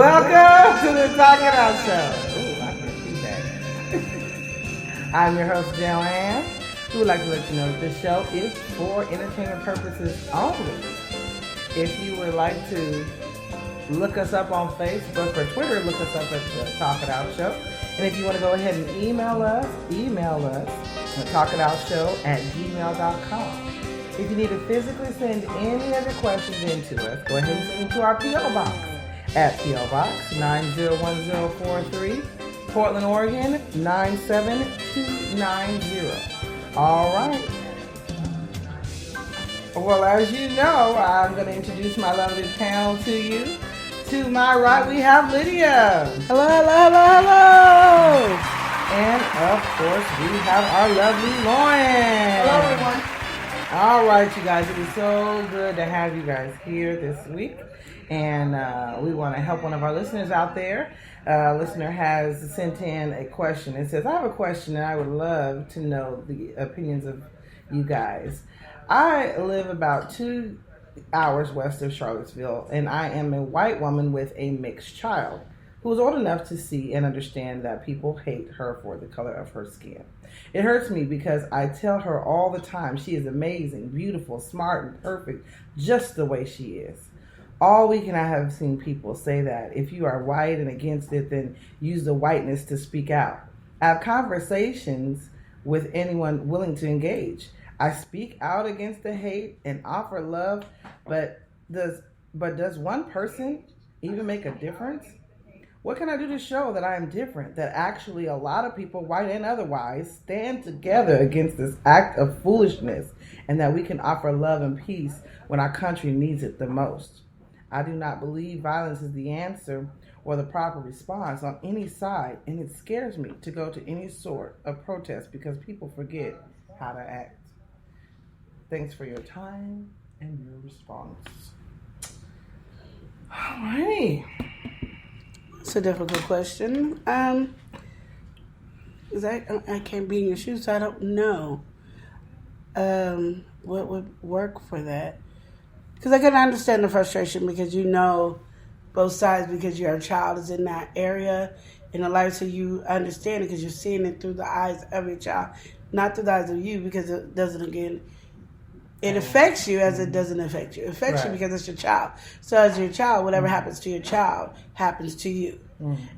Welcome to the Talk It Out Show. Ooh, I can see that. I'm your host, Joanne. We would like to let you know that this show is for entertainment purposes only. If you would like to look us up on Facebook or Twitter, look us up at the Talk It Out Show. And if you want to go ahead and email us at talkitoutShow@gmail.com. If you need to physically send any of your questions in to us, go ahead and send them to our P.O. Box at P.O. Box 901043, Portland, Oregon 97290. All right. Well, as you know, I'm going to introduce my lovely panel to you. To my right, we have Lydia. Hello, hello, hello, hello. And, of course, we have our lovely Lauren. Hello, everyone. All right, you guys. It is so good to have you guys here this week. And we want to help one of our listeners out there. A listener has sent in a question. It says, I have a question and I would love to know the opinions of you guys. I live about 2 hours west of Charlottesville, and I am a white woman with a mixed child who is old enough to see and understand that people hate her for the color of her skin. It hurts me because I tell her all the time she is amazing, beautiful, smart, and perfect just the way she is. All weekend I have seen people say that if you are white and against it, then use the whiteness to speak out. I have conversations with anyone willing to engage. I speak out against the hate and offer love, but does one person even make a difference? What can I do to show that I am different, that actually a lot of people, white and otherwise, stand together against this act of foolishness, and that we can offer love and peace when our country needs it the most? I do not believe violence is the answer or the proper response on any side, and it scares me to go to any sort of protest because people forget how to act. Thanks for your time and your response. All right. It's a difficult question. I can't be in your shoes, so I don't know what would work for that. Because I can understand the frustration because you know both sides because your child is in that area in the life, so you understand it because you're seeing it through the eyes of your child, not through the eyes of you, because it doesn't, again, it affects you as it doesn't affect you. It affects you because it's your child. So as your child, whatever happens to your child happens to you.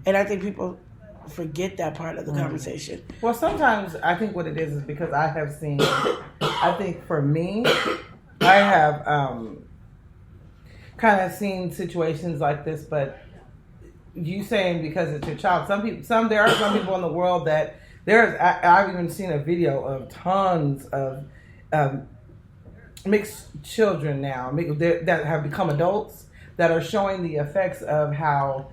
And I think people forget that part of the conversation. Well, sometimes I think what it is because I have seen, I think for me, I have kind of seen situations like this, but you saying because it's your child, there are some people in the world that I've even seen a video of tons of mixed children now that have become adults that are showing the effects of how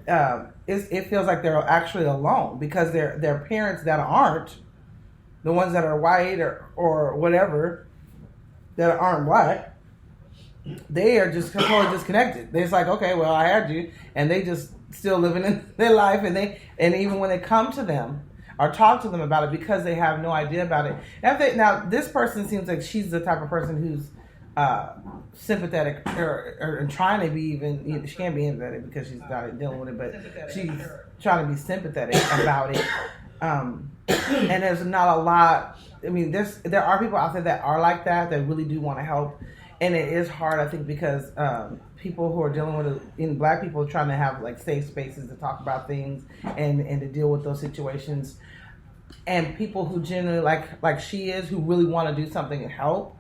it feels like they're actually alone because their parents that aren't the ones that are white or whatever that aren't black, they are just totally disconnected. They're just like, okay, well, I had you, and they just still living in their life, and even when they come to them or talk to them about it because they have no idea about it. Now, this person seems like she's the type of person who's sympathetic or trying to be even, she can't be empathetic because she's not dealing with it, but she's trying to be sympathetic about it. And there's not a lot, I mean, there are people out there that are like that really do want to help. And it is hard, I think, because people who are dealing with it, black people are trying to have like safe spaces to talk about things and to deal with those situations. And people who generally, like she is, who really want to do something and help,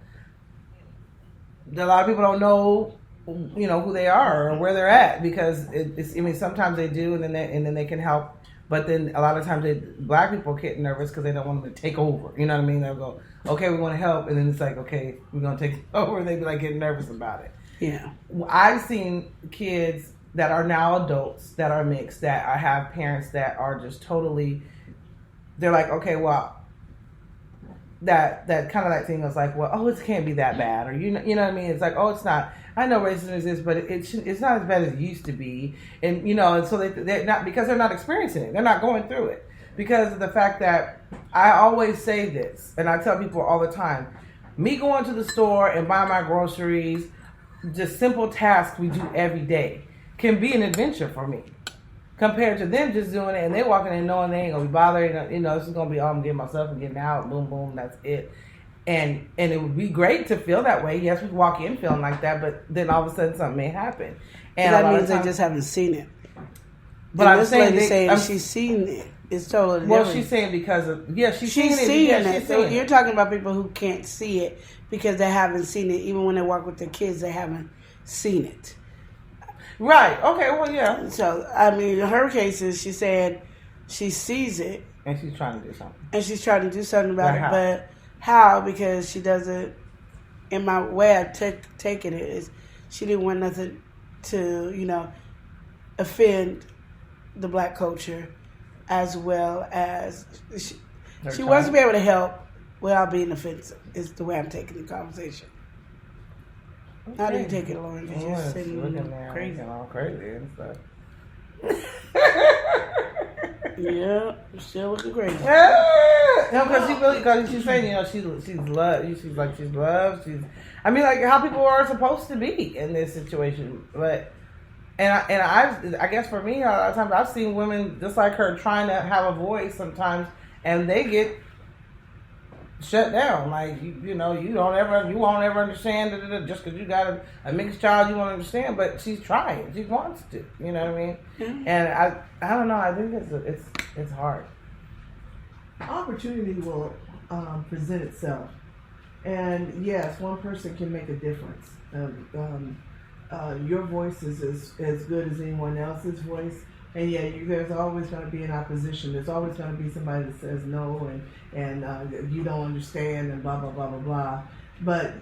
a lot of people don't know, who they are or where they're at because sometimes they do and then they can help. But then a lot of times black people get nervous because they don't want them to take over. You know what I mean? They'll go, okay, we want to help. And then it's like, okay, we're going to take over. And they be like getting nervous about it. Yeah. I've seen kids that are now adults that are mixed, that have parents that are just totally, they're like, okay, well, that kind of that thing was like, well, oh, it can't be that bad. Or, you know what I mean? It's like, oh, it's not. I know racism exists, but it's not as bad as it used to be. And, and so they're not, because they're not experiencing it. They're not going through it. Because of the fact that I always say this, and I tell people all the time, me going to the store and buying my groceries, just simple tasks we do every day. can be an adventure for me. Compared to them just doing it and they walking in knowing they ain't gonna be bothered, you know, this is gonna be, oh, I'm getting myself and getting out, boom, boom, that's it. And it would be great to feel that way. Yes, we walk in feeling like that, but then all of a sudden something may happen. And that means they just haven't seen it. But I'm saying, she's seen it. It's totally well, different. she's saying because of, she's seeing it. So you're talking about people who can't see it because they haven't seen it. Even when they walk with their kids, they haven't seen it. Right. Okay. Well, yeah. So, I mean, in her cases, she said she sees it. And she's trying to do something. And she's trying to do something about it. But how? Because she doesn't, in my way of taking it, is she didn't want nothing to, you know, offend the black culture as well as she wants to be able to help without being offensive, is the way I'm taking the conversation. Okay. How do you take it, Lauren? Did you sitting looking there crazy and all crazy and stuff? Yeah, still looking crazy. No, because she's saying, you know, she's loved. She's loved. I mean, like how people are supposed to be in this situation. But I guess for me, a lot of times I've seen women just like her trying to have a voice sometimes, and they get shut down. Like you know, you won't ever understand just because you got a mixed child. You won't understand, but she's trying. She wants to. You know what I mean? Mm-hmm. And I don't know. I think it's hard. Opportunity will present itself, and yes, one person can make a difference. Your voice is as good as anyone else's voice. And yeah, there's always going to be an opposition. There's always going to be somebody that says no and you don't understand and blah, blah, blah, blah, blah. But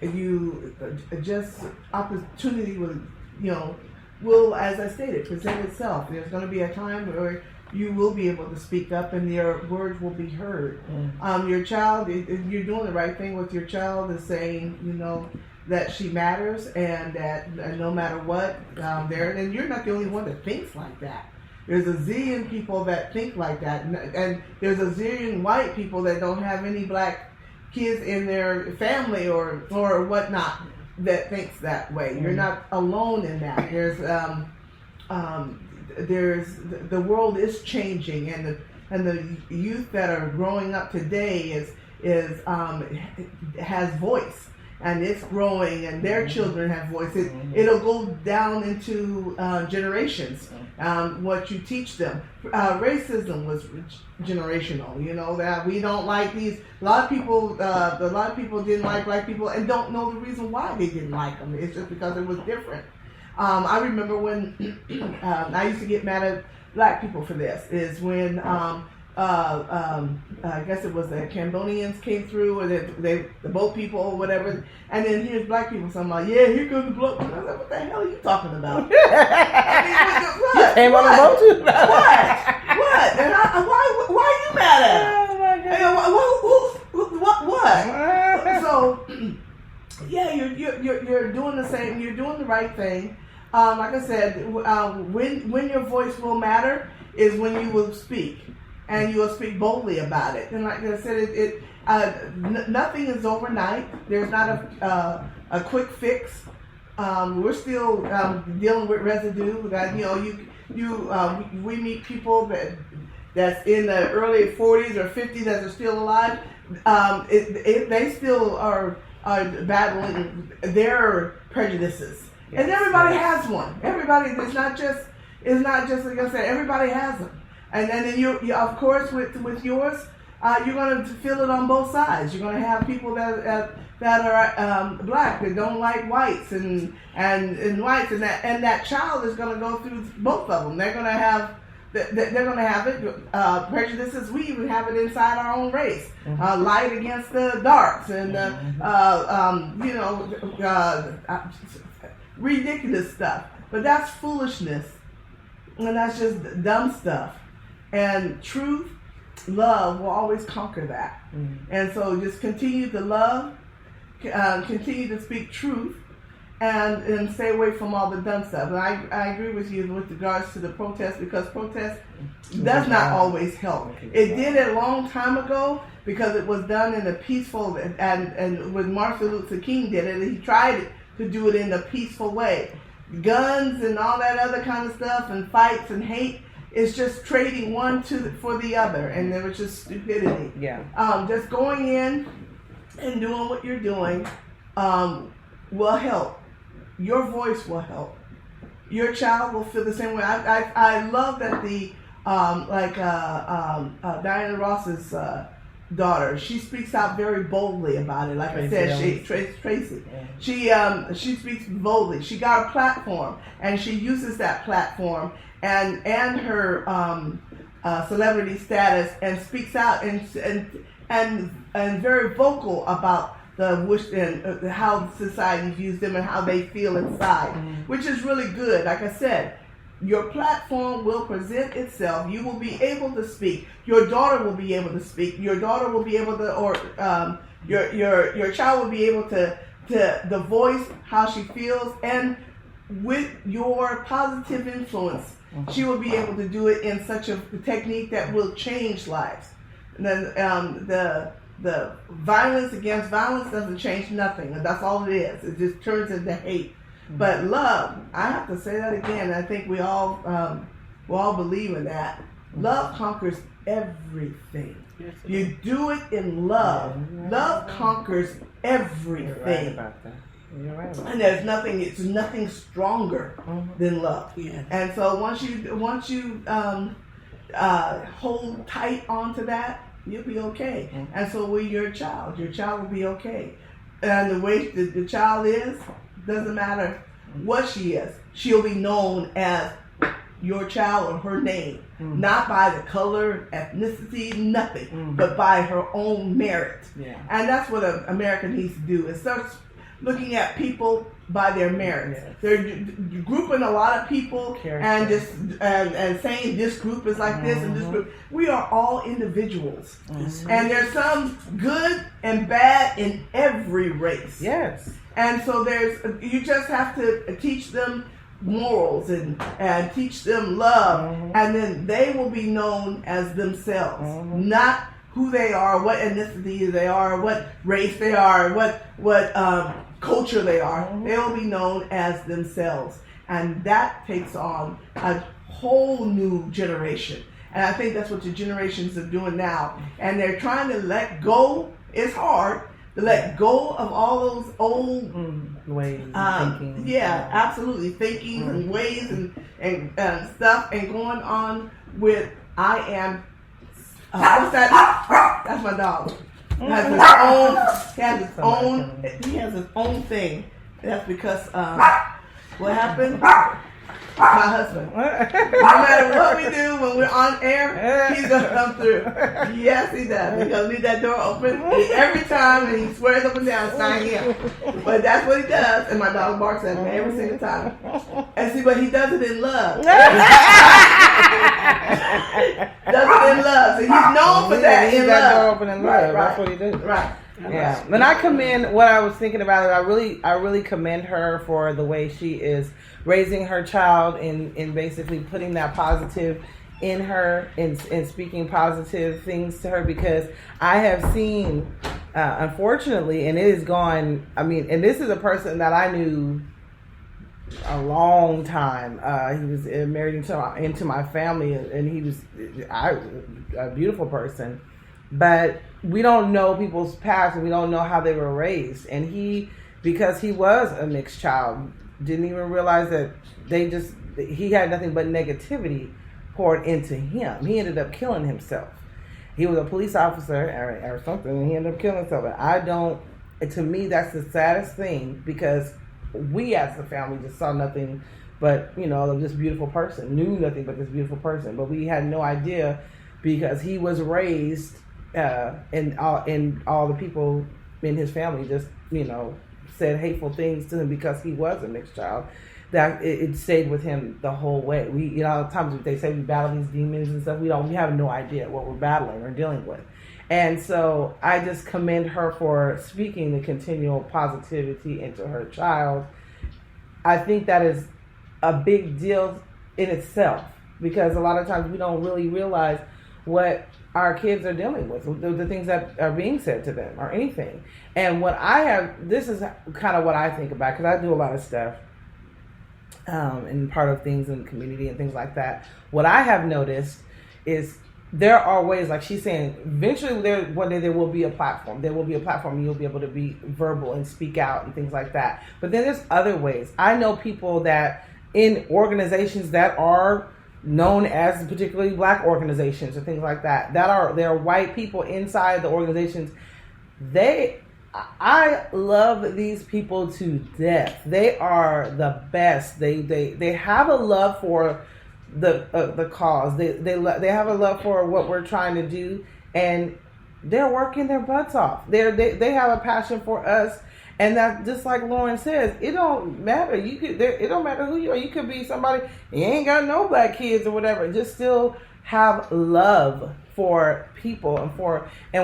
you just opportunity will, as I stated, present itself. There's going to be a time where you will be able to speak up and your words will be heard. Mm. Your child, if you're doing the right thing with your child, is saying, you know, that she matters and that no matter what, and you're not the only one that thinks like that. There's a zillion people that think like that, and there's a zillion white people that don't have any black kids in their family or whatnot that thinks that way. Mm-hmm. You're not alone in that. There's the world is changing, and the youth that are growing up today has voice. And it's growing, and their children have voice. It'll go down into generations. What you teach them. Racism was generational. You know that we don't like these. A lot of people didn't like black people and don't know the reason why they didn't like them. It's just because it was different. I remember when I used to get mad at black people for this. Is when. I guess it was the Cambodians came through, or the boat people or whatever, and then here's black people. So I'm like, yeah, here comes the black people. I was like, what the hell are you talking about? What? Came on the boat too. What? And why are you mad at? Oh my God. What? So yeah, you're doing the same. You're doing the right thing. Like I said, when your voice will matter is when you will speak. And you will speak boldly about it. And like I said, nothing is overnight. There's not a quick fix. We're still dealing with residue. That we meet people that's in the early 40s or 50s that are still alive. They still are battling their prejudices, yes, and everybody has one. Everybody. It's not just like I said. Everybody has them. And then you of course, with yours, you're going to feel it on both sides. You're going to have people that are black that don't like whites and whites, and that child is going to go through both of them. They're going to have it. Prejudices. We even have it inside our own race. Mm-hmm. Light against the darks, and ridiculous stuff. But that's foolishness, and that's just dumb stuff. And truth, love will always conquer that. Mm-hmm. And so just continue to love, continue to speak truth, and stay away from all the dumb stuff. And I agree with you with regards to the protest, because protest does not always help. It did a long time ago because it was done in a peaceful, and when Martin Luther King did it, he tried to do it in a peaceful way. guns and all that other kind of stuff and fights and hate. It's just trading one for the other, and there was just stupidity. Yeah. Just going in and doing what you're doing will help. Your voice will help. Your child will feel the same way. I love that the Diana Ross's daughter, she speaks out very boldly about it. Like I said, Tracy. Yeah. She speaks boldly. She got a platform, and she uses that platform and her celebrity status, and speaks out and very vocal about the wish and how society views them and how they feel inside, which is really good. Like I said, your platform will present itself. You will be able to speak. Your daughter will be able to speak. Your daughter will be able to, or your child will be able to the voice how she feels, and with your positive influence, she will be able to do it in such a technique that will change lives. And then the violence against violence doesn't change nothing. That's all it is. It just turns into hate. But love, I have to say that again. I think we all believe in that. Love conquers everything. You do it in love. Love conquers everything. You're right about that. You're right about And there's nothing. It's nothing stronger than love. Yeah. And so once you hold tight onto that, you'll be okay. And so will your child. Your child will be okay. And the way the child is, doesn't matter what she is. She'll be known as your child or her name. Not by the color, ethnicity, nothing. But by her own merit. Yeah. And that's what America needs to do. It starts looking at people by their merits. Yes. They're grouping a lot of people and just and saying this group is like this and this group. We are all individuals, and there's some good and bad in every race. Yes. And so you just have to teach them morals and teach them love, and then they will be known as themselves, not who they are, what ethnicity they are, what race they are, what culture they are. They will be known as themselves, and that takes on a whole new generation. And I think that's what the generations are doing now, and they're trying to let go. It's hard to let go of all those old ways of thinking. Yeah, absolutely, thinking and ways and stuff, and going on with I am. What's that? That's my dog. He has his own thing. That's because what happened? My husband. No matter what we do when we're on air, he's gonna come through. Yes, he does. He's gonna leave that door open every time, and he swears up and down, sign him. But that's what he does, and my dog barks at me every single time. And see, but he does it in love. Does it in love. So he's known for that. He's in got love. door open in love. Right. That's what he does. Right. Yeah. And I commend what I was thinking about it. I really commend her for the way she is raising her child and basically putting that positive in her and speaking positive things to her, because I have seen, unfortunately, and it is gone. I mean, and this is a person that I knew a long time. He was married into my family, and he was a beautiful person. But we don't know people's past, and we don't know how they were raised. And he, because he was a mixed child, didn't even realize that he had nothing but negativity poured into him. He ended up killing himself. He was a police officer or something, and he ended up killing himself. And to me, that's the saddest thing, because we as a family just saw nothing but, this beautiful person, knew nothing but this beautiful person. But we had no idea, because he was raised, and all the people in his family just, said hateful things to him because he was a mixed child, that it stayed with him the whole way. We, times they say we battle these demons and stuff. We have no idea what we're battling or dealing with. And so I just commend her for speaking the continual positivity into her child. I think that is a big deal in itself, because a lot of times we don't really realize what our kids are dealing with, the things that are being said to them or anything. And this is kind of what I think about, because I do a lot of stuff. and part of things in the community and things like that. What I have noticed is there are ways, like she's saying, eventually one day there will be a platform. There will be a platform and you'll be able to be verbal and speak out and things like that. But then there's other ways. I know people that in organizations that are known as particularly black organizations or things like that, there are white people inside the organizations. I love these people to death. They are the best. They have a love for the cause. They have a love for what we're trying to do, and they're working their butts off. They have a passion for us, and that, just like Lauren says, it don't matter. It don't matter who you are. You could be somebody, you ain't got no black kids or whatever. Just still have love for people and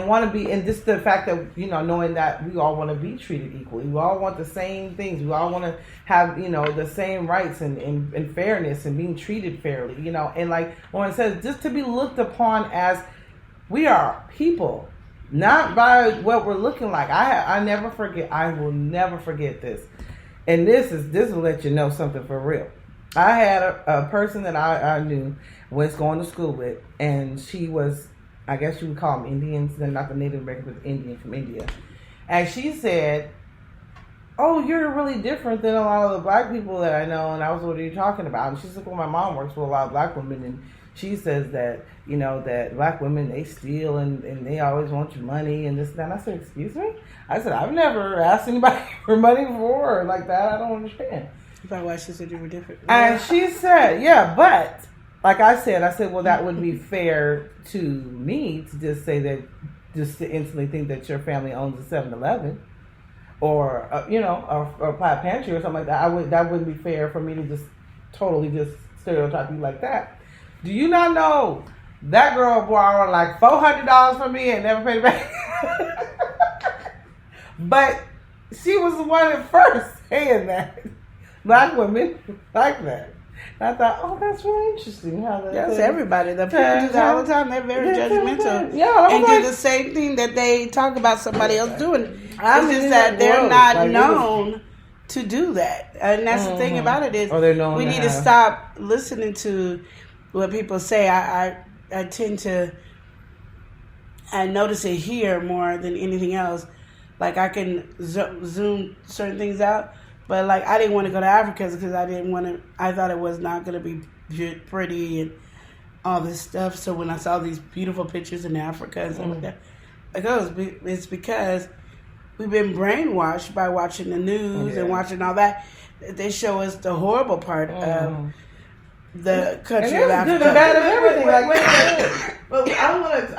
want to be, and just the fact that, knowing that we all want to be treated equally. We all want the same things. We all want to have, the same rights and fairness and being treated fairly, and like Lauren says, just to be looked upon as we are people, not by what we're looking like. I will never forget this. And this will let you know something for real. I had a person that I knew, was going to school with, and she was, I guess you would call them Indians. They're not the Native Americans, but Indian from India. And she said, "Oh, you're really different than a lot of the black people that I know." And I was, "What are you talking about?" And she said, "Well, my mom works with a lot of black women, and she says that, that black women, they steal and they always want your money and this and that." And I said, "Excuse me?" I said, "I've never asked anybody for money before like that. I don't understand." That's why she said you were different. And she said, "Yeah, but like I said, well, that would be fair to me to just say that, just to instantly think that your family owns a 7-Eleven or, or Plaid Pantry or something like that. That wouldn't be fair for me to just totally just stereotype you like that. Do you not know that girl borrowed like $400 from me and never paid it back?" But she was the one at first saying that. Black women like that. And I thought, oh, that's really interesting. That's everybody. The people do that all the time. They're very judgmental. Yeah, and do the same thing that they talk about somebody else doing. It's just that they're not known to do that. And that's the thing about it is we need to stop listening to what people say. I tend to notice it here more than anything else. Like I can zoom certain things out. But like I didn't want to go to Africa because I thought it was not going to be pretty and all this stuff. So when I saw these beautiful pictures in Africa and stuff like that, it's because we've been brainwashed by watching the news and watching all that. They show us the horrible part of the country of Africa. Good and bad of everything. Wait. But I want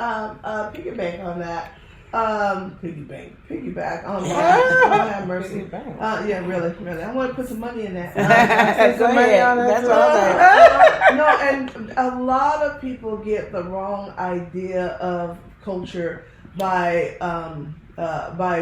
to piggyback on that. Piggyback. Oh, Lord have mercy. Yeah, really. I want to put some money in that. Go ahead. That's all. No, and a lot of people get the wrong idea of culture by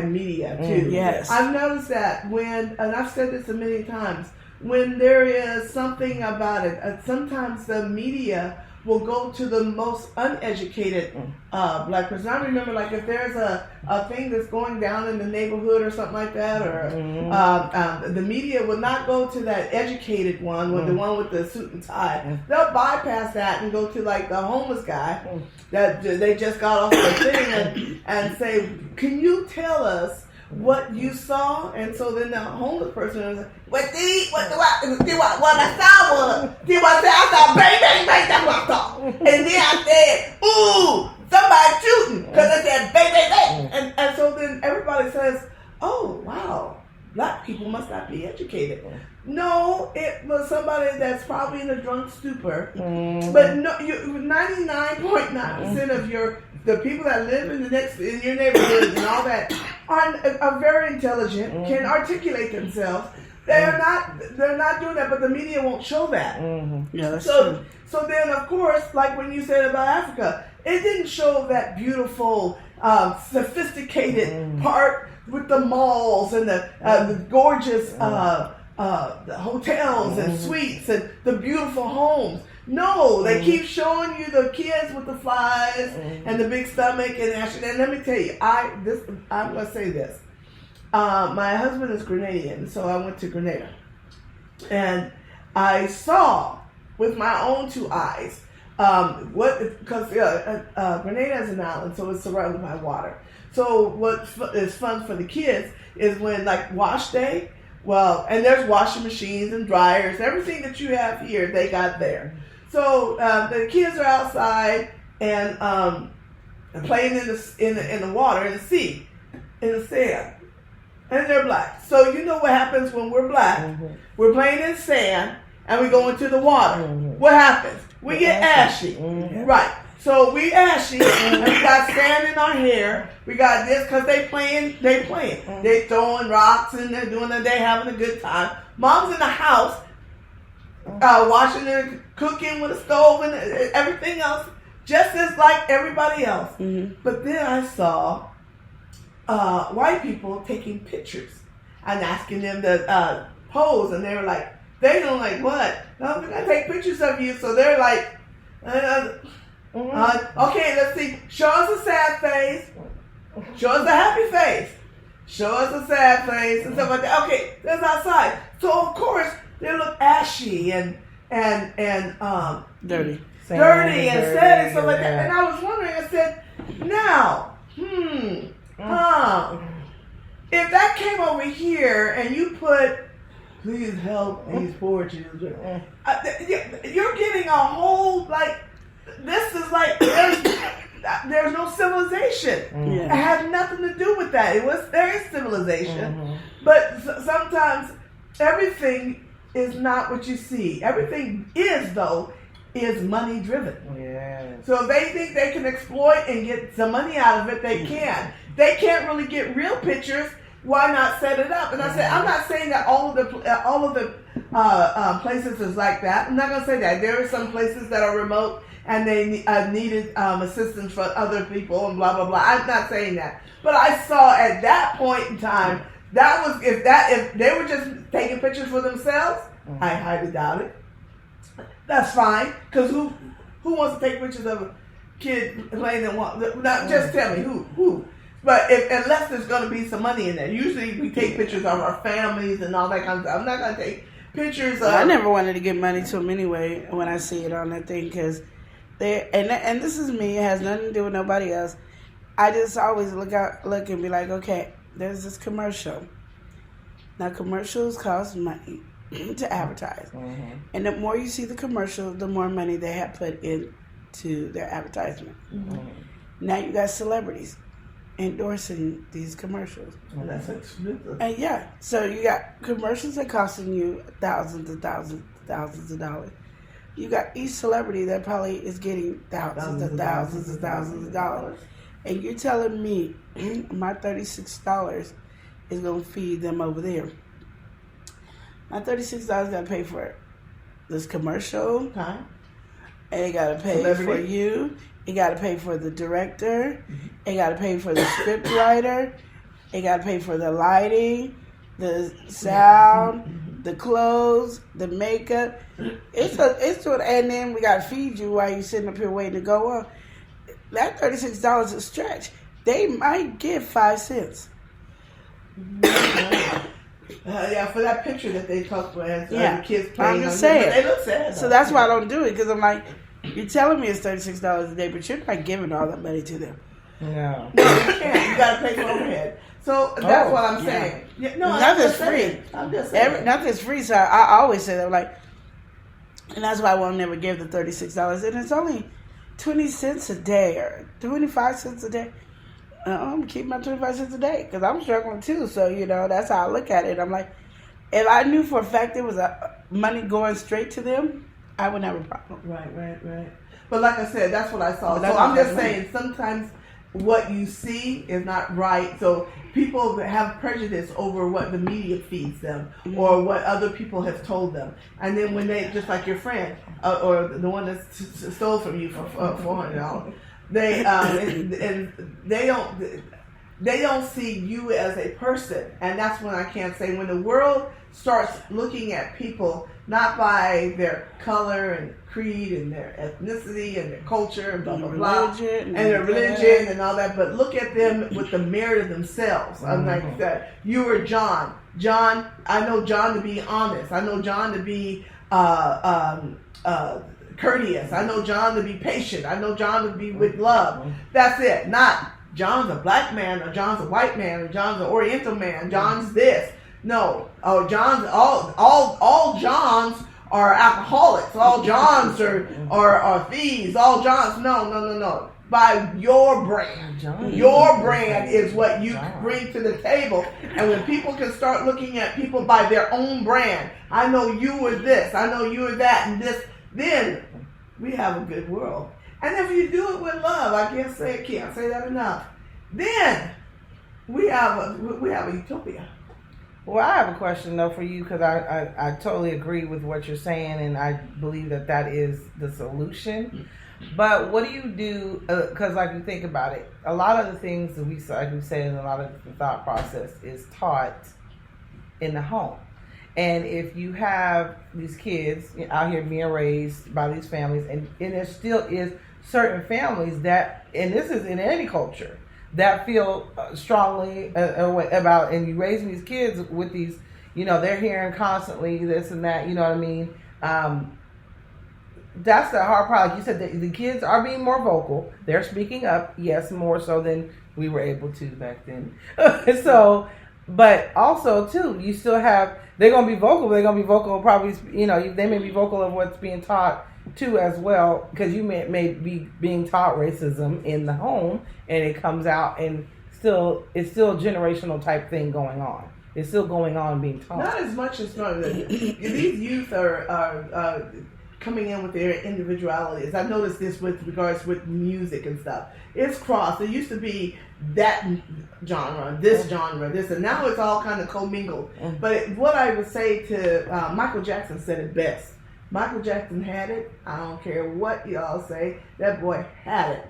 media too. Yes, I've noticed that and I've said this many times, when there is something about it, sometimes the media will go to the most uneducated black person. I remember, like, if there's a thing that's going down in the neighborhood or something like that, or the media will not go to that educated one, with the one with the suit and tie. They'll bypass that and go to, like, the homeless guy that they just got off the thing and say, "Can you tell us what you saw?" And so then the homeless person was like, what I saw was, I saw bang, bang, bang, that's what I saw. And then I said, ooh, somebody shooting, because I said bang, bang, bang. And so then everybody says, oh, wow, black people must not be educated. No, it was somebody that's probably in a drunk stupor. But no, 99.9% of the people that live in your neighborhood and all that are very intelligent, can articulate themselves. They're not doing that, but the media won't show that. Yeah, that's true. So then, of course, like when you said about Africa, it didn't show that beautiful, sophisticated part with the malls and the gorgeous the hotels and suites and the beautiful homes. No, they keep showing you the kids with the flies and the big stomach and let me tell you, I'm gonna say this. My husband is Grenadian, so I went to Grenada, and I saw with my own two eyes because Grenada is an island, so it's surrounded by water. So what is fun for the kids is when like wash day, well, and there's washing machines and dryers, everything that you have here, they got there. So the kids are outside and playing in the water, in the sea, in the sand, and they're black. So you know what happens when we're black? Mm-hmm. We're playing in sand and we go into the water. Mm-hmm. What happens? We get ashy, right? So we ashy, and we got sand in our hair. We got this because they playing. They throwing rocks and they're doing it. They having a good time. Mom's in the house, washing and cooking with a stove and everything else, just as like everybody else. Mm-hmm. But then I saw white people taking pictures and asking them to pose, and they were like, they don't like what? No, we're gonna take pictures of you. So they're like. Okay, let's see. Show us a sad face. Show us a happy face. Show us a sad face and stuff like that. Okay, that's outside. So of course they look ashy and dirty and sad and stuff like that. And I was wondering. I said, now, if that came over here and you put, please help these poor children, you're getting a whole like. This is like there's no civilization. It had nothing to do with that. There is civilization, but sometimes everything is not what you see. Everything is money driven. Yeah. So if they think they can exploit and get some money out of it, they can. They can't really get real pictures. Why not set it up? And I said, I'm not saying that all of the places is like that. I'm not gonna say that. There are some places that are remote and they needed assistance for other people and blah blah blah. I'm not saying that, but I saw at that point in time that was if they were just taking pictures for themselves, I highly doubt it. That's fine, because who wants to take pictures of a kid playing in water? Now, just tell me who. But unless there's going to be some money in there, usually we take pictures of our families and all that kind of stuff. I'm not going to take pictures of. I never wanted to give money to them anyway when I see it on that thing, because they and this is me. It has nothing to do with nobody else. I just always look and be like, okay, there's this commercial. Now commercials cost money to advertise, and the more you see the commercial, the more money they have put into their advertisement. Now you got celebrities endorsing these commercials. And that's expensive. And yeah, so you got commercials that costing you thousands of dollars. You got each celebrity that probably is getting thousands of dollars. And you're telling me my $36 is going to feed them over there. My $36 got to pay for this commercial. Okay. And it got to pay for you. It got to pay for the director. It got to pay for the script writer. It got to pay for the lighting, the sound, the clothes, the makeup. And then we got to feed you while you're sitting up here waiting to go on. That $36 is a stretch. They might give 5 cents. Yeah, for that picture that they talked about, the kids playing. I'm just saying. They look sad. So that's why I don't do it, because I'm like, you're telling me it's $36 a day, but you're not giving all that money to them. No, you can't. You got to pay for overhead. So that's what I'm saying. Yeah, no, nothing's free. I'm just saying. Nothing's free. So I always say that, like, and that's why I won't never give the $36, and it's only 20 cents a day or 25 cents a day. I'm gonna keep my 25 cents a day because I'm struggling too. So that's how I look at it. I'm like, if I knew for a fact there was money going straight to them, I wouldn't have a problem. Right. But like I said, that's what I saw. So I'm just saying, sometimes what you see is not right. So people have prejudice over what the media feeds them or what other people have told them. And then when they, just like your friend or the one that stole from you for $400, they don't see you as a person. And that's when I can't say, when the world starts looking at people not by their color and creed and their ethnicity and their culture and blah blah blah and their religion and all that, but look at them with the merit of themselves. I'm like that. You are John. I know John to be honest. I know John to be courteous. I know John to be patient. I know John to be with love. That's it. Not John's a black man, or John's a white man, or John's an Oriental man. John's this. No. Oh, John's all Johns are alcoholics. All Johns are thieves. All Johns. No. By your brand. Your brand is what you bring to the table. And when people can start looking at people by their own brand, I know you were this, I know you were that, and this, then we have a good world. And if you do it with love, I can't say that enough, then we have a utopia. Well, I have a question though for you, because I totally agree with what you're saying, and I believe that is the solution. But what do you do? Because like you think about it, a lot of the things that we say in a lot of the thought process is taught in the home. And if you have these kids out here being raised by these families, and there still is certain families that, and this is in any culture, that feel strongly about, and you raising these kids with these, they're hearing constantly this and that, you know what I mean? That's the hard part. Like you said, the kids are being more vocal. They're speaking up, yes, more so than we were able to back then. So, but also too, you still have, they're going to be vocal. They're going to be vocal probably, they may be vocal of what's being taught too as well, because you may be being taught racism in the home, and it comes out, and it's still a generational type thing going on. It's still going on being taught. Not as much as these youth are coming in with their individualities. I've noticed this with regards with music and stuff. It's crossed. There used to be that genre, this, and now it's all kind of commingled. But what I would say to Michael Jackson said it best. Michael Jackson had it. I don't care what y'all say. That boy had it.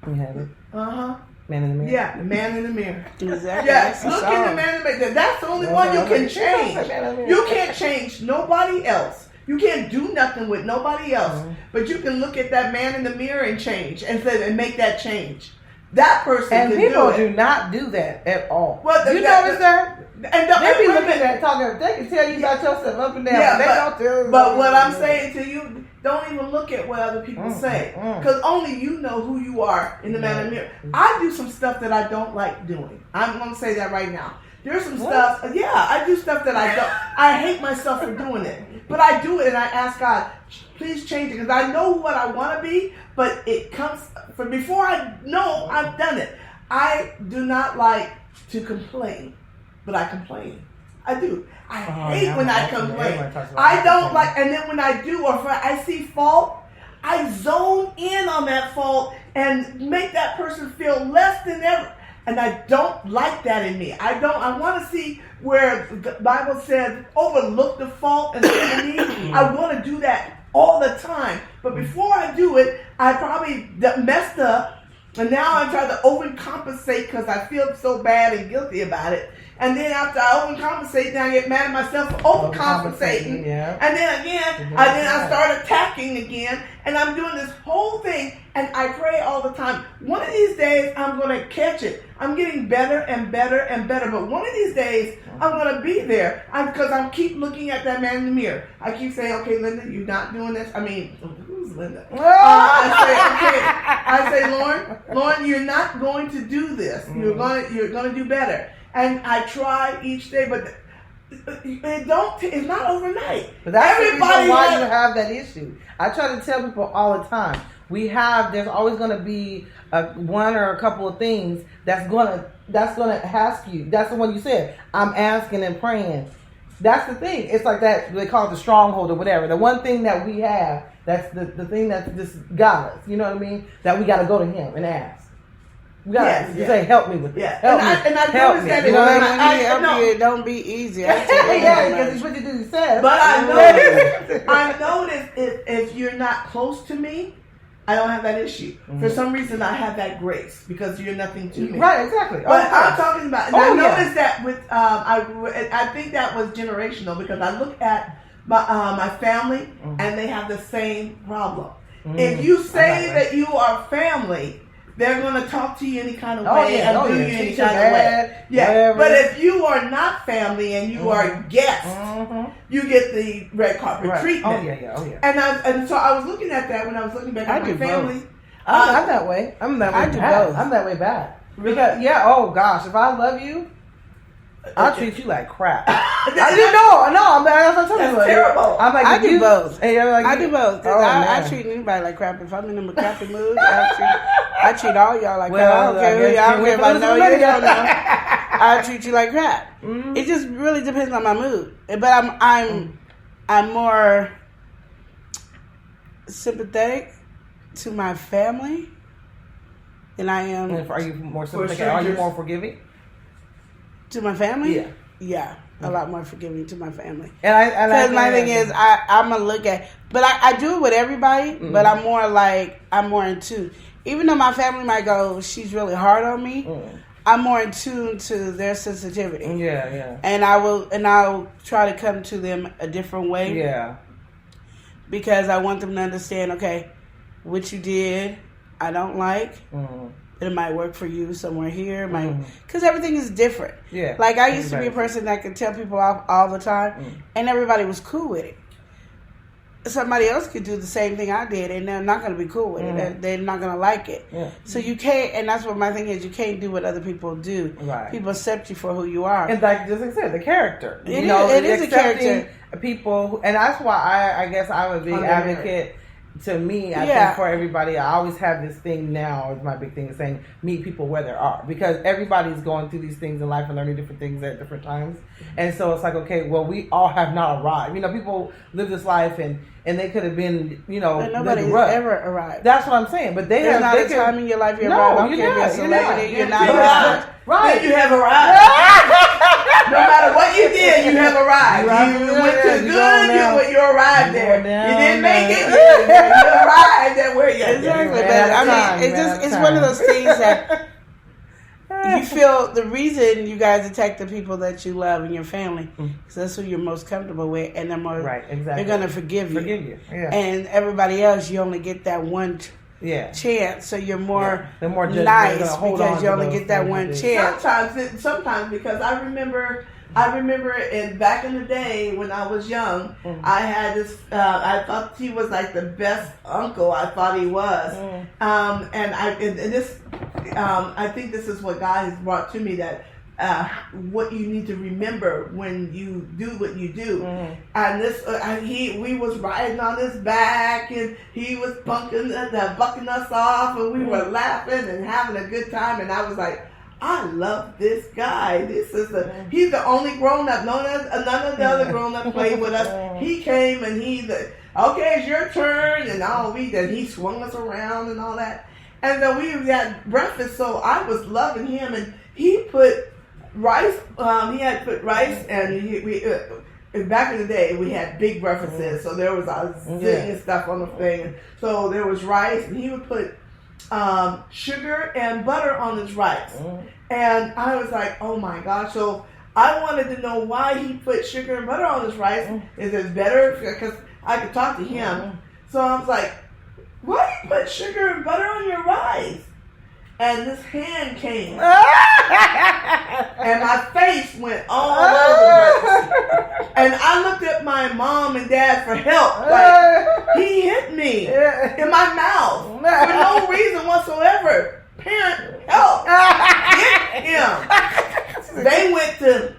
He had it. Uh-huh. Man in the mirror. Yeah, the man in the mirror. Exactly. Yes, look in the man in the mirror. That's the only one you can change. You can't change nobody else. You can't do nothing with nobody else. But you can look at that man in the mirror and change and make that change. That person and can people do it. do not do that at all. Well, you notice that? And they be looking at that, talking. They can tell you about yourself up and down. Yeah, but what I'm saying to you, don't even look at what other people say, because only you know who you are in the man in the mirror. I do some stuff that I don't like doing. I'm going to say that right now. There's some stuff. Yeah, I do stuff that I don't. I hate myself for doing it, but I do it, and I ask God, please change it, because I know what I want to be, but it comes from before I know I've done it. I do not like to complain, but I complain. I do. I hate when I complain. I don't like, and then when I do, or if I see fault, I zone in on that fault and make that person feel less than ever. And I don't like that in me. I want to see where the Bible says overlook the fault and sin in me. I want to do that all the time. But before I do it, I probably messed up. And now I'm trying to overcompensate because I feel so bad and guilty about it. And then after I overcompensate, then I get mad at myself for overcompensating. Yeah. And then again, I start attacking again. And I'm doing this whole thing. And I pray all the time. One of these days, I'm going to catch it. I'm getting better and better and better. But one of these days, I'm going to be there. Because I keep looking at that man in the mirror. I keep saying, okay, Linda, you're not doing this. I mean, who's Linda? I say, Lauren, you're not going to do this. You're going to do better. And I try each day, but it's not overnight. But that's everybody why you have that issue. I try to tell people all the time. There's always going to be one or a couple of things that's going to ask you. That's the one you said. I'm asking and praying. That's the thing. It's like that. They call it the stronghold or whatever. The one thing that we have, that's the thing that just got us. You know what I mean? That we got to go to Him and ask. You say, help me with this. Yeah. Help me. I help me. You know what I mean? It don't be easy. Yeah, because it's what you said. But I noticed if you're not close to me, I don't have that issue. For some reason, I have that grace because you're nothing to me. Right, exactly. But I'm talking about, and I noticed that with, I think that was generational because I look at my family and they have the same problem. If you say that you are family, they're going to talk to you any kind of Oh, way yeah. and Oh, do yeah. you any Treat you kind of way. bad, Yeah, whatever. but if you are not family and you are guests, you get the red carpet Right. treatment. Oh yeah. Oh yeah. And so I was looking at that when I was looking back at I my do family. I'm that way. I'm that way. I do bad. both. I'm that way bad. Because oh gosh, if I love you, I'll treat you like crap. I didn't know. No, That's terrible. I'm like, I do both. And you're like, I do both. 'Cause Oh, I man. treat anybody like crap. If I'm in a crappy mood, I treat all y'all like Well, crap. I don't care who I y'all. I don't care if I guess know you you went don't for know. I treat you like crap. It just really depends on my mood. But I'm more sympathetic to my family than I am Are you more sympathetic? Are you strangers? more forgiving? to my family. Yeah. Yeah, a lot more forgiving to my family. And My thing is, I'm gonna look at, but I do it with everybody. But I'm more in tune. Even though my family might go, she's really hard on me. I'm more in tune to their sensitivity. Yeah. And I'll try to come to them a different way. Yeah. Because I want them to understand, okay, what you did, I don't like. It might work for you somewhere here. Because everything is different. Yeah. Like, I used to be a person that could tell people off all the time, and everybody was cool with it. Somebody else could do the same thing I did, and they're not going to be cool with it. They're not going to like it. Yeah. So you can't, and that's what my thing is, you can't do what other people do. Right. People accept you for who you are. And like just like I said, the character. It is a accepting character. People, and that's why I guess I'm a big advocate. To me, I think for everybody, I always have this thing now. Is my big thing is saying meet people where they are, because everybody's going through these things in life and learning different things at different times. And so it's like, okay, well, we all have not arrived. People live this life and they could have been, And nobody's ever arrived. That's what I'm saying. But There's have not they a could, time in your life you're No, arrived. I don't you're care if you're a not, celebrity, you're not You're arrived. Right. Then you have arrived. No matter what you did, you have arrived. You went to good, you arrived there. You didn't make it, you arrived at where you Exactly, Yeah, but I mean, it's one of those things that you feel the reason you guys attack the people that you love in your family because that's who you're most comfortable with, and they're more exactly. they're gonna forgive you. Yeah. And everybody else, you only get that one chance, so you're more They're more nice hold on because you to only those get that things one that chance. Sometimes because I remember back in the day when I was young, I had this. I thought he was like the best uncle. I thought he was, I think this is what God has brought to me, that what you need to remember when you do what you do. And this, we was riding on his back, and he was bucking us off, and we were laughing and having a good time. And I was like, I love this guy. He's the only grown up. None of the other grown ups played with us. He came and okay, it's your turn, and he swung us around and all that. And then we had breakfast, so I was loving him, and he put rice. He had put rice, and back in the day we had big breakfasts, so there was a zillion stuff on the thing. So there was rice, and he would put sugar and butter on his rice. And I was like, oh my gosh. So I wanted to know why he put sugar and butter on his rice. Is it better? Because I could talk to him. So I was like, why you put sugar and butter on your rice? And this hand came. And my face went all over the place. And I looked at my mom and dad for help. Like, he hit me in my mouth for no reason whatsoever. Parent, help! Get him. They went to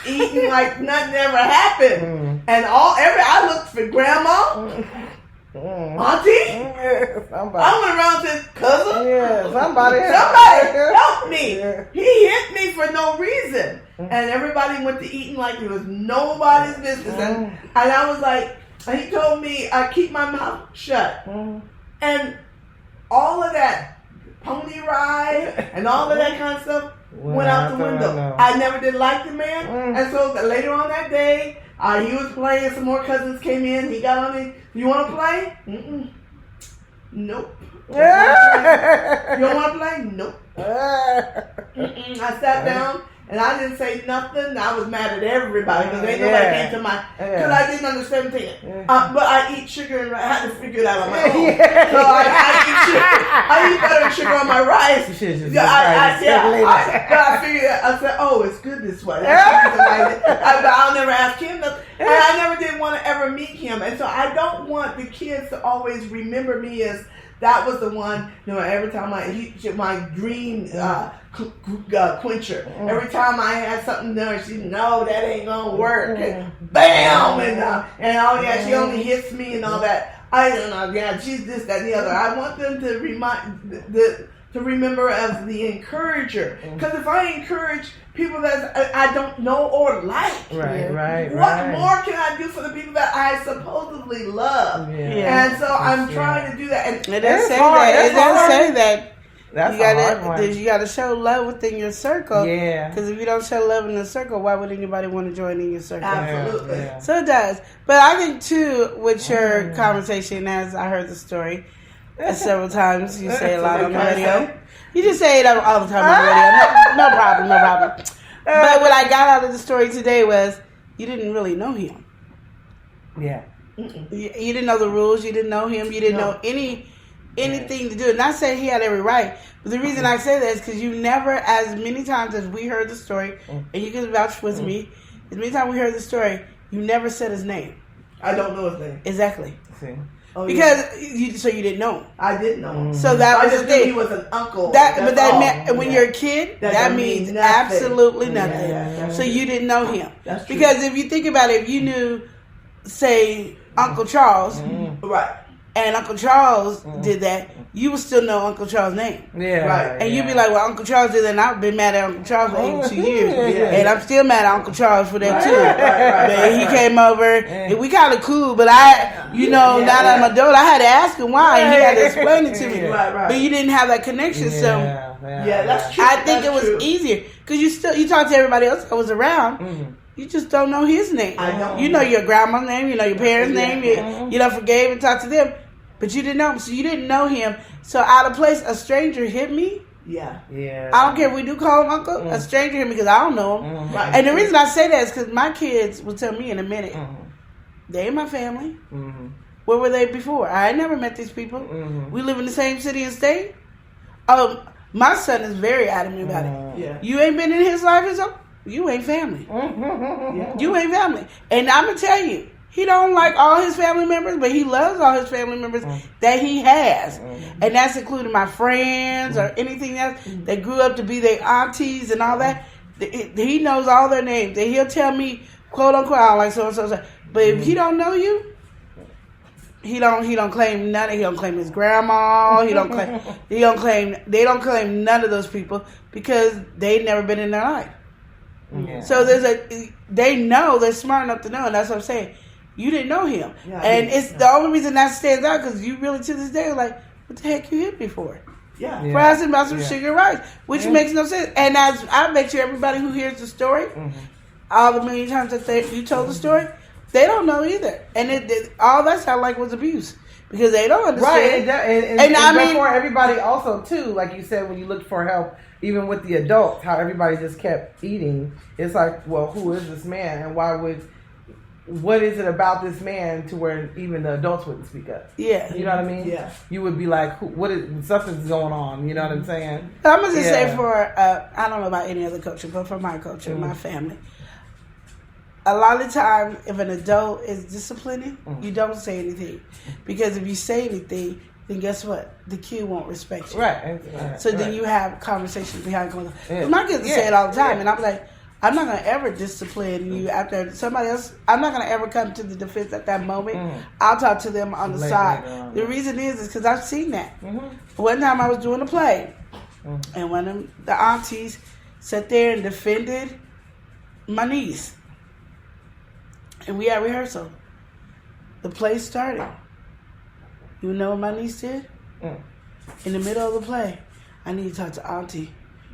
eating like nothing ever happened. And I looked for grandma, auntie. I went around to cousin. Somebody help me. He hit me for no reason. And everybody went to eating like it was nobody's business. And I was like, he told me I keep my mouth shut. And all of that pony ride and all of that kind of stuff went out the window. I never did like the man. And so later on that day, he was playing. Some more cousins came in. He got on me. You want to play? Nope. You don't want to play? Nope. I sat down and I didn't say nothing. I was mad at everybody because ain't nobody came to my, because I didn't understand things. But I eat sugar and I had to figure it out on my own. So I eat sugar. I eat butter and sugar on my rice. But I figured, I said, oh, it's good this way. I'll never ask him nothing. And I never did want to ever meet him. And so I don't want the kids to always remember me as that was the one, every time my dream quencher. Every time I had something done, she no, that ain't gonna work. And bam! And she only hits me and all that. I don't know, she's this, that, and the other. I want them to remember as the encourager. Because if I encourage people that I don't know or like, what more can I do for the people that I supposedly love? And so I'm trying to do that. And it does say that. It does say that. You gotta show love within your circle. Yeah. Because if you don't show love in the circle, why would anybody want to join in your circle? Absolutely. Yeah. So it does. But I think too, with your conversation, as I heard the story several times, you say a lot on the radio. You just say it all the time on the radio. No problem. But what I got out of the story today was you didn't really know him. Yeah. You didn't know the rules. You didn't know him. You didn't know anything to do it. Not saying he had every right, but the reason I say that is because you never, as many times as we heard the story, and you can vouch with me, as many times we heard the story, you never said his name. I don't know his name. Exactly. See. Oh, because you didn't know him. I didn't know him. So that was the thing. He was an uncle. But that meant when you're a kid, that means absolutely nothing. Yeah. So you didn't know him. That's true. Because if you think about it, if you knew, say, Uncle Charles, right, and Uncle Charles did that, you would still know Uncle Charles' name. Yeah. Right. And you'd be like, well, Uncle Charles did that, and I've been mad at Uncle Charles for 82 years. And I'm still mad at Uncle Charles for that, too. Right. He came over, and we kind of cool, but now that I'm an adult, I had to ask him why, and he had to explain it to me. Right. But you didn't have that connection, so... Yeah, that's true. I think it was easier, because you talk to everybody else that was around, you just don't know his name. I don't. You know your grandma's name, you know your parents' name, you done forgave and talked to them. But you didn't know him, so you didn't know him. So out of place, a stranger hit me. Yeah. I don't care if we do call him uncle. A stranger hit me because I don't know him. Right. And the reason I say that is because my kids will tell me in a minute, they ain't my family. Where were they before? I had never met these people. We live in the same city and state. My son is very adamant about it. Yeah. You ain't been in his life, you ain't family. You ain't family. And I'm going to tell you, he don't like all his family members, but he loves all his family members that he has. And that's including my friends or anything else that grew up to be their aunties and all that. He knows all their names. And he'll tell me, quote unquote, I don't like so-and-so. But if he don't know you, he don't claim none. He don't claim his grandma. They don't claim none of those people because they never been in their life. Yeah. So they know, they're smart enough to know, and that's what I'm saying. You didn't know him. Yeah, and it's the only reason that stands out because you really to this day are like, what the heck you hit me for? Yeah. For asking about some sugar rice, which makes no sense. And as I bet you everybody who hears the story, all the million times that you told the story, they don't know either. And all that sounded like was abuse. Because they don't understand. Right. And I mean, for everybody also, too, like you said, when you looked for help, even with the adults, how everybody just kept eating. It's like, well, who is this man? And what is it about this man to where even the adults wouldn't speak up? Yeah. You know what I mean? Yeah. You would be like, something's going on. You know what I'm saying? I'm going to just say I don't know about any other culture, but for my culture, my family, a lot of the time, if an adult is disciplining, you don't say anything. Because if you say anything, then guess what? The kid won't respect you. Right. So then you have conversations behind closed doors. My kids say it all the time, and I'm like, I'm not going to ever discipline you after somebody else. I'm not going to ever come to the defense at that moment. I'll talk to them on the side. The reason is because I've seen that. One time I was doing a play, and one of the aunties sat there and defended my niece. And we had rehearsal. The play started. You know what my niece did? In the middle of the play, I need to talk to auntie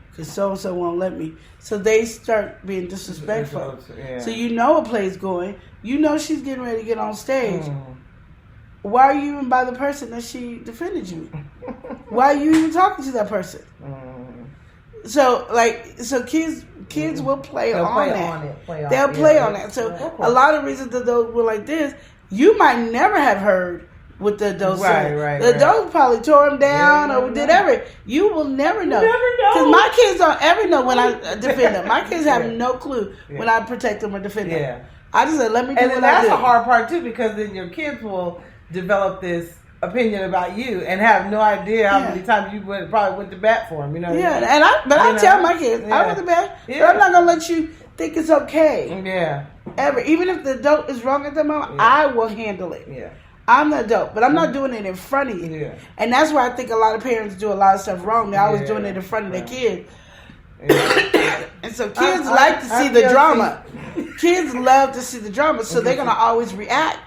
because so-and-so won't let me. So they start being disrespectful. So you know a play's going. You know she's getting ready to get on stage. Why are you even by the person that she defended you? Why are you even talking to that person? So kids kids will play They'll on play that. on it. Play on They'll it. play Yeah. on that. So Of course. a lot of reasons that those were like this, you might never have heard what the adults said. Right, The adults probably tore them down Yeah, or did everything. You will never know. never know. Because my kids don't ever know when I defend them. My kids have no clue when I protect them or defend them. Yeah. I just said, let me do And what then I that's do. the hard part too, because then your kids will develop this opinion about you and have no idea how many times you probably went to bat for them. You know? What Yeah, I mean? and I You tell know? my kids, I Yeah. went to bed, Yeah. but I'm not gonna let you think it's okay Yeah. ever. Even if the adult is wrong at the moment, Yeah. I will handle it. Yeah. I'm the adult, but I'm not doing it in front of you. Yeah. And that's why I think a lot of parents do a lot of stuff wrong. They're always Yeah. doing it in front of their kids. Yeah. And so kids I like to see the feel drama. Kids love to see the drama, so they're going to always react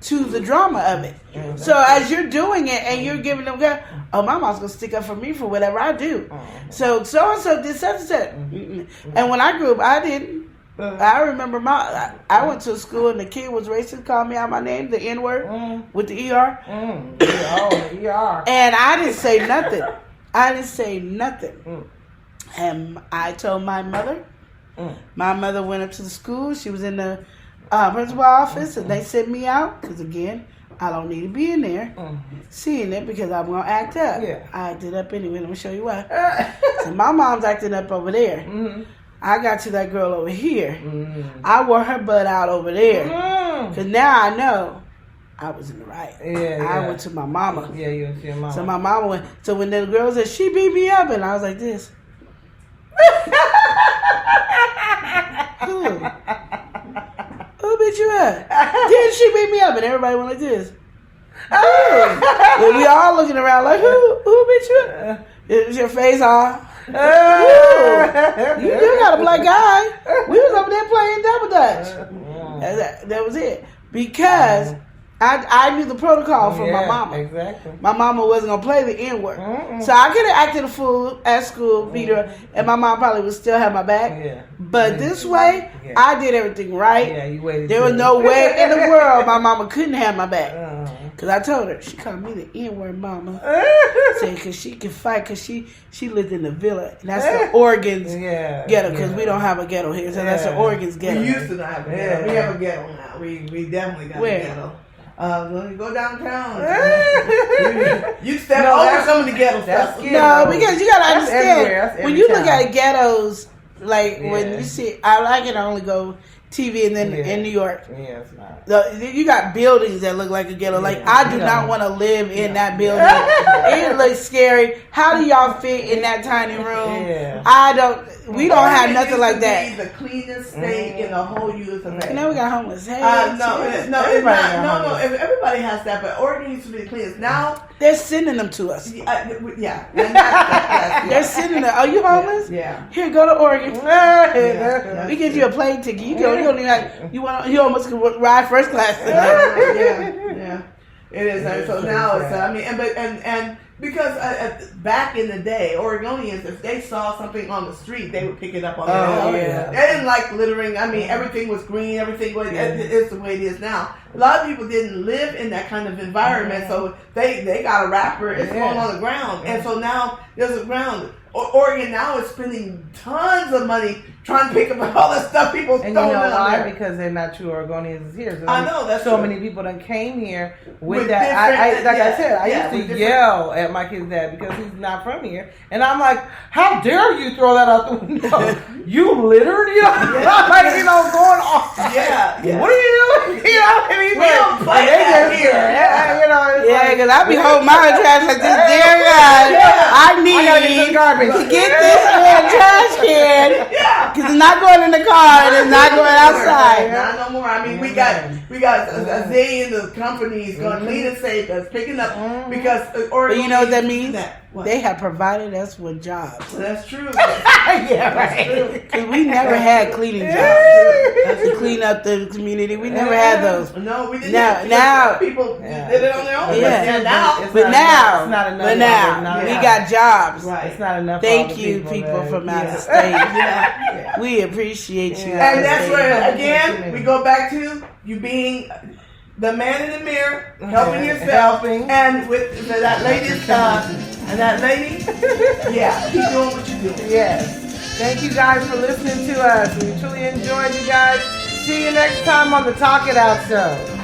to the drama of it. Mhm. So as you're doing it and you're giving them, oh, my mom's going to stick up for me for whatever I do. So so-and-so did such and such. And when I grew up, I didn't. I remember I went to school and the kid was racist, called me out my name, the N-word, with the ER. Yeah. Oh, the ER. And I didn't say nothing. I didn't say nothing. And I told my mother. My mother went up to the school. She was in the principal office, and they sent me out because, again, I don't need to be in there seeing it because I'm going to act up. Yeah. I acted up anyway. Let me show you why. So my mom's acting up over there. I got to that girl over here. I wore her butt out over there. Because now I know I was in the right. I went to my mama. Yeah, you went to your mama. So my mama went. So when the girl said, she beat me up, and I was like this. Who? Who beat you up? Didn't she beat me up? And everybody went like this. And we all looking around like, who beat you up? Is your face off? You got a black guy. We was over there playing double dutch. That was it. Because I knew the protocol from my mama. Exactly. My mama wasn't going to play the N-word. So I could have acted a fool at school, beat her, and my mom probably would still have my back. Yeah. But this way, I did everything right. Yeah, you waited. There was no way in the world my mama couldn't have my back. Because I told her, she called me the N-word mama. Saying because she can fight because she lived in the villa. And that's the Oregon's ghetto because we don't have a ghetto here. So that's the Oregon's ghetto. We used to not have a ghetto. We have a ghetto now. We definitely got Where? a ghetto. When you go downtown, you step over some of the ghetto stuff. No, because you gotta everywhere. understand That's when you every look town. at ghettos, like when you see, I can only go TV and then in New York. Yeah, it's not. You got buildings that look like a ghetto. Like I do not want to live in that building. It looks scary. How do y'all fit in that tiny room? Yeah. I don't. We don't have nothing like that. The cleanest state in the whole U.S. And now we got homeless. Hey, No, it's not. Everybody has that, but Oregon used to be the cleanest. Now they're sending them to us. yeah. They're sending them. Are you homeless? Yeah. Here, go to Oregon. Yeah. We get you a plane ticket. You go. You don't even have. You almost can ride first class. Yeah. It is. So now it's. And because back in the day, Oregonians, if they saw something on the street, they would pick it up on their own. Yeah. They didn't like littering. I mean, everything was green. Everything was. It's the way it is now. A lot of people didn't live in that kind of environment, so they got a wrapper. It's going on the ground, and so now there's a ground. Oregon now is spending tons of money trying to pick up all the stuff people And throwing you know down why? there. Because they're not true Oregonians here. So I know, that's so true. many people that came here with With that. different- I said, I with used to different- yell at my kid's dad because he's not from here, and I'm like, "How dare you throw that out the window? You littered, you know, like going off. Yeah. What are you doing? You know, and he's We don't play and they that just- here. You know, it's Yeah, like, because I be holding my trash like this. Dear God, I I gotta get need some garbage. to get this in a trash can because it's not going in the car and it's not going outside. Not no more. I mean, we got a zillion of companies going to clean and safe that's picking up because But Oregon. you know what that means? What? They have provided us with jobs. That's true. yeah, right. Because we never had cleaning jobs to clean up the community. We never had those. No, we didn't. Now people did it on their own. Yeah. But now, It's But not now, enough. It's not enough. we got jobs. right. It's not enough. for all Thank the you, people that- from out Yeah. of state. Yeah. We appreciate you. Yeah. out And of that's state. where again we go back to you being the man in the mirror, helping yourself, and with that lady, yeah, keep doing what you do. Yes. Thank you guys for listening to us. We truly enjoyed you guys. See you next time on the Talk It Out Show.